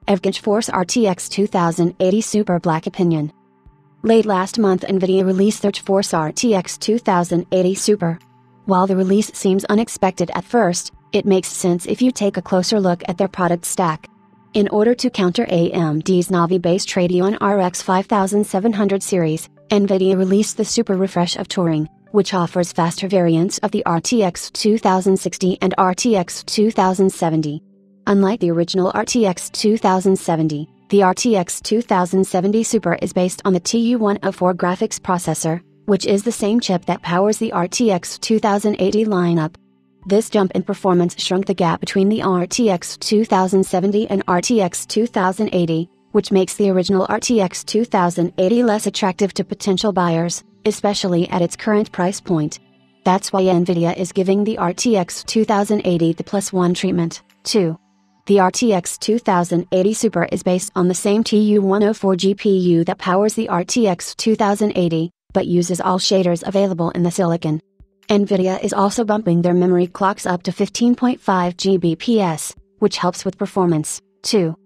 EVGA GeForce RTX 2080 Super Black Opinion. Late last month, NVIDIA released their GeForce RTX 2080 Super. While the release seems unexpected at first, it makes sense if you take a closer look at their product stack. In order to counter AMD's Navi-based Radeon RX 5700 series, NVIDIA released the Super Refresh of Turing, which offers faster variants of the RTX 2060 and RTX 2070. Unlike the original RTX 2070, the RTX 2070 Super is based on the TU104 graphics processor, which is the same chip that powers the RTX 2080 lineup. This jump in performance shrunk the gap between the RTX 2070 and RTX 2080, which makes the original RTX 2080 less attractive to potential buyers, especially at its current price point. That's why NVIDIA is giving the RTX 2080 the +1 treatment, too. The RTX 2080 Super is based on the same TU104 GPU that powers the RTX 2080, but uses all shaders available in the silicon. NVIDIA is also bumping their memory clocks up to 15.5 Gbps, which helps with performance, too.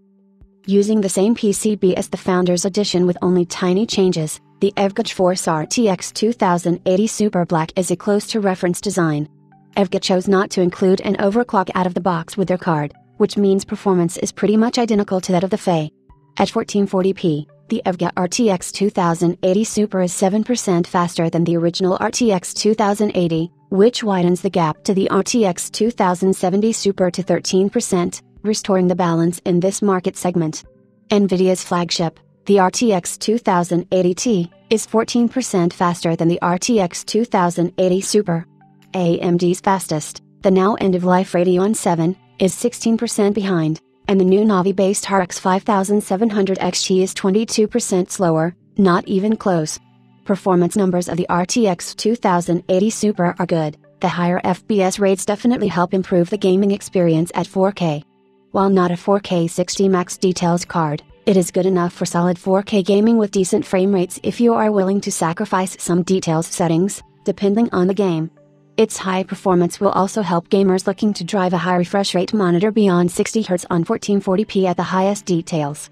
Using the same PCB as the Founders Edition with only tiny changes, the EVGA GeForce RTX 2080 Super Black is a close-to-reference design. EVGA chose not to include an overclock out of the box with their card, which means performance is pretty much identical to that of the FE. At 1440p, the EVGA RTX 2080 Super is 7% faster than the original RTX 2080, which widens the gap to the RTX 2070 Super to 13%, restoring the balance in this market segment. NVIDIA's flagship, the RTX 2080 Ti, is 14% faster than the RTX 2080 Super. AMD's fastest, the now end-of-life Radeon 7, is 16% behind, and the new Navi-based RX 5700 XT is 22% slower, not even close. Performance numbers of the RTX 2080 Super are good. The higher FPS rates definitely help improve the gaming experience at 4K. While not a 4K 60 Max details card, it is good enough for solid 4K gaming with decent frame rates if you are willing to sacrifice some details settings, depending on the game. Its high performance will also help gamers looking to drive a high refresh rate monitor beyond 60Hz on 1440p at the highest details.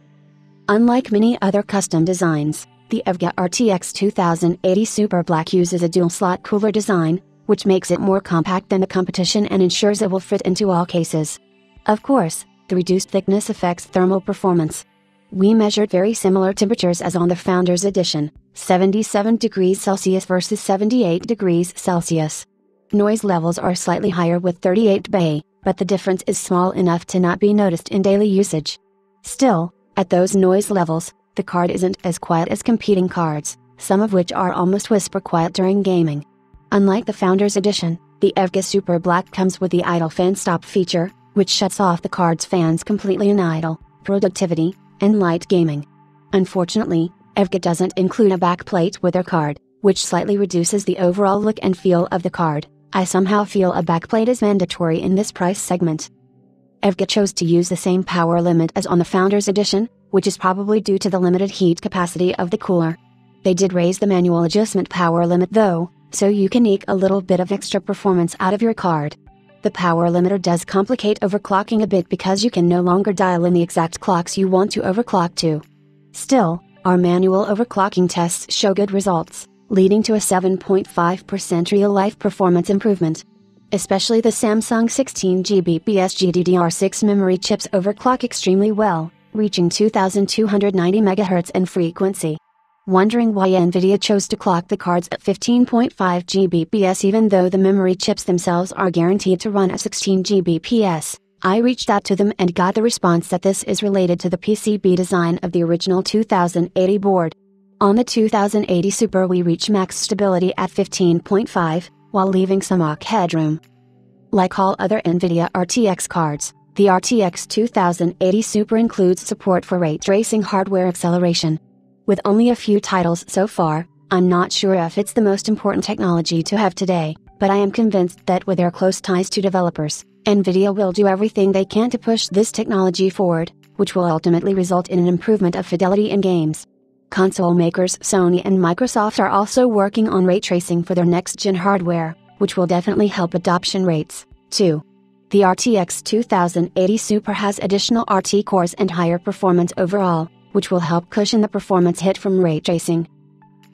Unlike many other custom designs, the EVGA RTX 2080 Super Black uses a dual-slot cooler design, which makes it more compact than the competition and ensures it will fit into all cases. Of course, the reduced thickness affects thermal performance. We measured very similar temperatures as on the Founders Edition, 77 degrees Celsius versus 78 degrees Celsius. Noise levels are slightly higher with 38 dB, but the difference is small enough to not be noticed in daily usage. Still, at those noise levels, the card isn't as quiet as competing cards, some of which are almost whisper quiet during gaming. Unlike the Founders Edition, the EVGA Super Black comes with the idle fan stop feature, which shuts off the card's fans completely in idle, productivity, and light gaming. Unfortunately, EVGA doesn't include a backplate with their card, which slightly reduces the overall look and feel of the card. I somehow feel a backplate is mandatory in this price segment. EVGA chose to use the same power limit as on the Founders Edition, which is probably due to the limited heat capacity of the cooler. They did raise the manual adjustment power limit though, so you can eke a little bit of extra performance out of your card. The power limiter does complicate overclocking a bit because you can no longer dial in the exact clocks you want to overclock to. Still, our manual overclocking tests show good results, leading to a 7.5% real-life performance improvement. Especially the Samsung 16GB GDDR6 memory chips overclock extremely well, reaching 2290 MHz in frequency. Wondering why NVIDIA chose to clock the cards at 15.5 Gbps even though the memory chips themselves are guaranteed to run at 16 Gbps, I reached out to them and got the response that this is related to the PCB design of the original 2080 board. On the 2080 Super we reach max stability at 15.5, while leaving some AUC headroom. Like all other NVIDIA RTX cards, the RTX 2080 Super includes support for ray tracing hardware acceleration. With only a few titles so far, I'm not sure if it's the most important technology to have today, but I am convinced that with their close ties to developers, NVIDIA will do everything they can to push this technology forward, which will ultimately result in an improvement of fidelity in games. Console makers Sony and Microsoft are also working on ray tracing for their next-gen hardware, which will definitely help adoption rates, too. The RTX 2080 Super has additional RT cores and higher performance overall, which will help cushion the performance hit from ray tracing.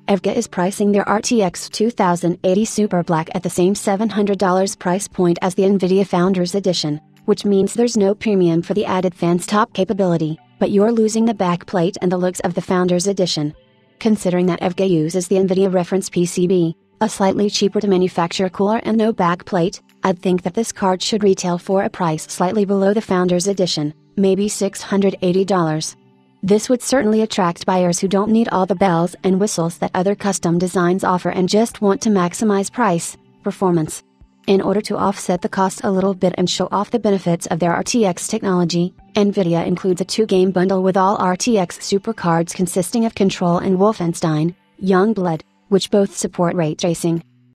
EVGA is pricing their RTX 2080 Super Black at the same $700 price point as the NVIDIA Founders Edition, which means there's no premium for the added fan's top capability, but you're losing the backplate and the looks of the Founders Edition. Considering that EVGA uses the NVIDIA reference PCB, a slightly cheaper to manufacture cooler and no backplate, I'd think that this card should retail for a price slightly below the Founders Edition, maybe $680. This would certainly attract buyers who don't need all the bells and whistles that other custom designs offer and just want to maximize price, performance. In order to offset the cost a little bit and show off the benefits of their RTX technology, NVIDIA includes a 2-game bundle with all RTX Super cards consisting of Control and Wolfenstein: Youngblood, which both support ray tracing.